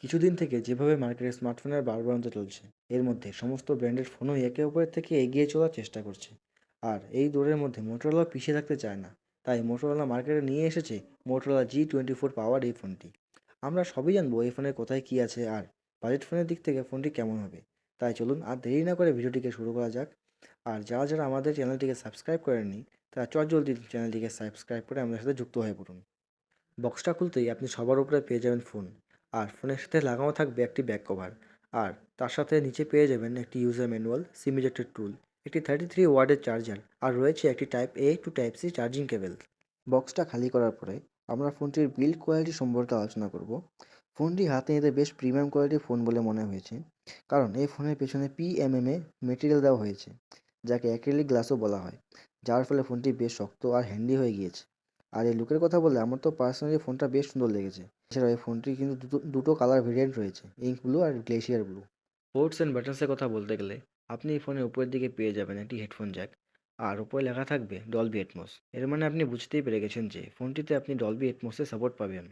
কিছুদিন থেকে যেভাবে মার্কেটে স্মার্টফোনের বাড়বাড়ন্ত চলছে, এর মধ্যে সমস্ত ব্র্যান্ডের ফোনই একে অপরের থেকে এগিয়ে চলার চেষ্টা করছে। আর এই দৌড়ের মধ্যে মোটরোলা পিছিয়ে থাকতে চায় না। তাই মোটরোলা মার্কেটে নিয়ে এসেছে মোটরোলা G24 পাওয়ার এই ফোনটি। আমরা সবই জানবো এই ফোনের কোথায় কী আছে আর বাজেট ফোনের দিক থেকে ফোনটি কেমন হবে। তাই চলুন আর দেরি না করে ভিডিওটিকে শুরু করা যাক। আর যারা যারা আমাদের চ্যানেলটিকে সাবস্ক্রাইব করেননি তারা চটজলদি চ্যানেলটিকে সাবস্ক্রাইব করে আমাদের সাথে যুক্ত হয়ে পড়ুন। বক্সটা খুলতেই আপনি সবার উপরে পেয়ে যাবেন ফোন, আর ফোনের সাথে লাগানো থাকবে একটি ব্যাক কভার। আর তার সাথে নিচে পেয়ে যাবেন একটি ইউজার ম্যানুয়াল, সিম ইজেক্টেড টুল, একটি 33 ওয়াটের চার্জার, আর রয়েছে একটি type A to type C charging cable. বক্সটা খালি করার পরে আমরা ফোনটির বিল্ড কোয়ালিটি সম্পর্কে আলোচনা করব। ফোনটি হাতে নিতে বেশ প্রিমিয়াম কোয়ালিটির ফোন বলে মনে হয়েছে, কারণ এই ফোনের পেছনে পিএমএমএ মেটেরিয়াল দেওয়া হয়েছে, যাকে অ্যাক্রিলিক গ্লাসও বলা হয়, যার ফলে ফোনটি বেশ শক্ত আর হ্যান্ডি হয়ে গিয়েছে। আর এই লুকের কথা বললে আমার তো পার্সোনালি ফোনটা বেশ সুন্দর লেগেছে। এছাড়াও এই ফোনটির কিন্তু দুটো কালার ভেরিয়েন্ট রয়েছে, ইঙ্ক ব্লু আর গ্লেশিয়ার ব্লু। পোর্টস অ্যান্ড বাটনসের কথা বলতে গেলে আপনি এই ফোনের উপরের দিকে পেয়ে যাবেন একটি হেডফোন জ্যাক, আর উপরে লেখা থাকবে ডলবি এটমস। এর মানে আপনি বুঝতেই পেরে গেছেন যে ফোনটিতে আপনি ডলবি এটমসের সাপোর্ট পাবেন।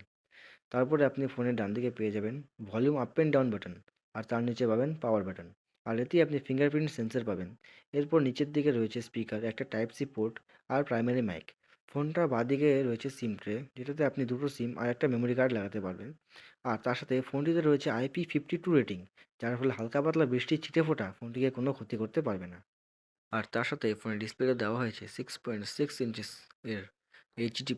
তারপরে আপনি ফোনের ডান দিকে পেয়ে যাবেন volume up and down button, আর তার নিচে পাবেন পাওয়ার বাটন। আর এতেই আপনি ফিঙ্গারপ্রিন্ট সেন্সর পাবেন। এরপর নিচের দিকে রয়েছে স্পিকার, একটা টাইপ সি পোর্ট আর প্রাইমারি মাইক। ফোনটার বাঁদিকে রয়েছে সিম ট্রে, যেটাতে আপনি দুটো সিম আর একটা মেমোরি কার্ড লাগাতে পারবেন। আর তার সাথে ফোনটিতে রয়েছে IP52 রেটিং, যার ফলে হালকা পাতলা বৃষ্টির ছিটেফোঁটা ফোনটিকে কোনো ক্ষতি করতে পারবে না। আর তার সাথে ফোনের ডিসপ্লেতে দেওয়া হয়েছে 6.6 ইঞ্চিস এর HD+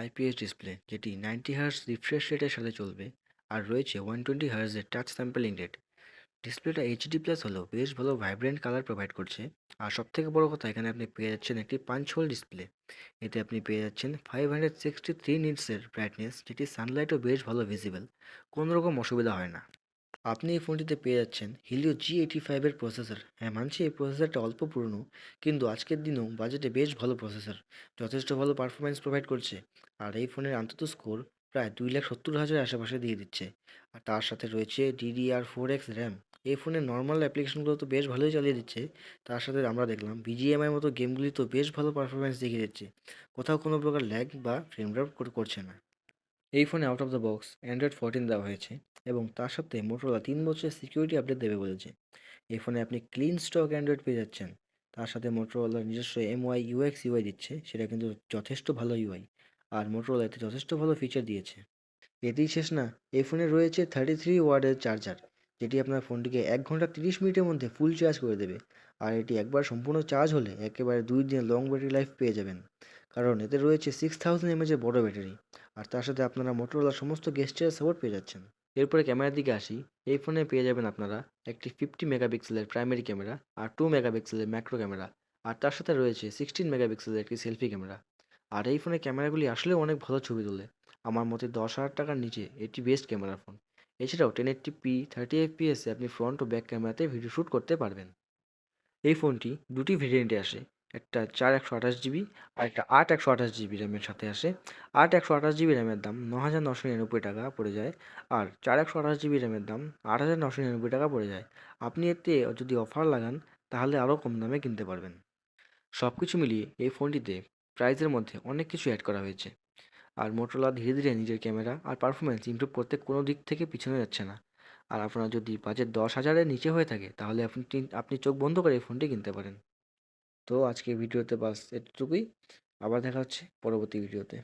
IPS ডিসপ্লে, যেটি 90 হার্জ রিফ্রেশ রেটের সাথে চলবে। আর রয়েছে 120 হার্জের টাচ স্যাম্পলিং রেট। ডিসপ্লেটা HD+ হলেও বেশ ভালো ভাইব্রেন্ট কালার প্রোভাইড করছে। আর সবথেকে বড় কথা, এখানে আপনি পেয়ে যাচ্ছেন একটি পাঞ্চ হোল ডিসপ্লে। এতে আপনি পেয়ে যাচ্ছেন 563 নিটসের ব্রাইটনেস, যেটি সানলাইটও বেশ ভালো ভিজিবল, কোনো রকম অসুবিধা হয় না। আপনি এই ফোনটিতে পেয়ে যাচ্ছেন হিলিও G85 এর প্রসেসর। হ্যাঁ, মানছি এই প্রসেসরটা অল্প পুরনো, কিন্তু আজকের দিনেও বাজেটে বেশ ভালো প্রসেসর, যথেষ্ট ভালো পারফরমেন্স প্রোভাইড করছে। আর এই ফোনের আন্তত স্কোর প্রায় 2,70,000 আশেপাশে দিয়ে দিচ্ছে। আর তার সাথে রয়েছে DDR4X র্যাম। এই ফোনের নর্মাল অ্যাপ্লিকেশনগুলো তো বেশ ভালোই চালিয়ে দিচ্ছে। তার সাথে আমরা দেখলাম BGMI মতো গেমগুলি তো বেশ ভালো পারফরমেন্স দেখিয়ে দিচ্ছে, কোথাও কোনো প্রকার ল্যাগ বা ফ্রেম ড্রপ করছে না। এই ফোনে out of the box Android 14 দেওয়া হয়েছে, এবং তার সাথে মোটরোলা 3 বছরের সিকিউরিটি আপডেট দেবে বলেছে। এই ফোনে আপনি ক্লিন স্টক অ্যান্ড্রয়েড পেয়ে যাচ্ছেন। তার সাথে মোটরোলার নিজস্ব MY UX UI দিচ্ছে, সেটা কিন্তু যথেষ্ট ভালো ইউআই। আর মোটরোলা এতে যথেষ্ট ভালো ফিচার দিয়েছে। এতেই শেষ না, এই ফোনে রয়েছে 33 ওয়াটের চার্জার, যেটি আপনার ফোনটিকে 1 ঘন্টা 30 মিনিটের মধ্যে ফুল চার্জ করে দেবে। আর এটি একবার সম্পূর্ণ চার্জ হলে একেবারে 2 দিনের লং ব্যাটারি লাইফ পেয়ে যাবেন, কারণ এতে রয়েছে 6000 mAh বড় ব্যাটারি। আর তার সাথে আপনারা মোটরোলার সমস্ত গেস্টারের সাপোর্ট পেয়ে যাচ্ছেন। এরপরে ক্যামেরার দিকে আসি। এই ফোনে পেয়ে যাবেন আপনারা একটি 50 মেগাপিক্সেলের প্রাইমারি ক্যামেরা, আর 2 মেগাপিক্সেলের ম্যাক্রো ক্যামেরা, আর তার সাথে রয়েছে 16 মেগাপিক্সেলের একটি সেলফি ক্যামেরা। আর এই ফোনের ক্যামেরাগুলি আসলেও অনেক ভালো ছবি তোলে। আমার মতে 10,000 টাকার নিচে এটি বেস্ট ক্যামেরা ফোন। এছাড়াও 1080p 30 fps আপনি ফ্রন্ট ও ব্যাক ক্যামেরাতে ভিডিও শ্যুট করতে পারবেন। এই ফোনটি দুটি ভেরিয়েন্টে আসে, একটা 4 128 জিবি আর একটা 8 128 জিবি র্যামের সাথে আসে। 8 128 জিবি র্যামের দাম 9,999 টাকা পড়ে যায়, আর 4 128 জিবি র্যামের দাম 8,999 টাকা পড়ে যায়। আপনি এতে যদি অফার লাগান তাহলে আরও কম দামে কিনতে পারবেন। সব কিছু মিলিয়ে এই ফোনটিতে প্রাইসের মধ্যে অনেক কিছু অ্যাড করা হয়েছে। আর মোটরোলা ধীরে ধীরে নিজের ক্যামেরা আর পারফরমেন্স ইমপ্রুভ করতে কোনো দিক থেকে পিছনে যাচ্ছে না। আর আপনার যদি বাজেট 10,000-এর নিচে হয়ে থাকে তাহলে আপনি চোখ বন্ধ করে এই ফোনটি কিনতে পারেন। তো আজকে ভিডিওতে বাস এতটুকুই। আবার দেখা হচ্ছে পরবর্তী ভিডিওতে।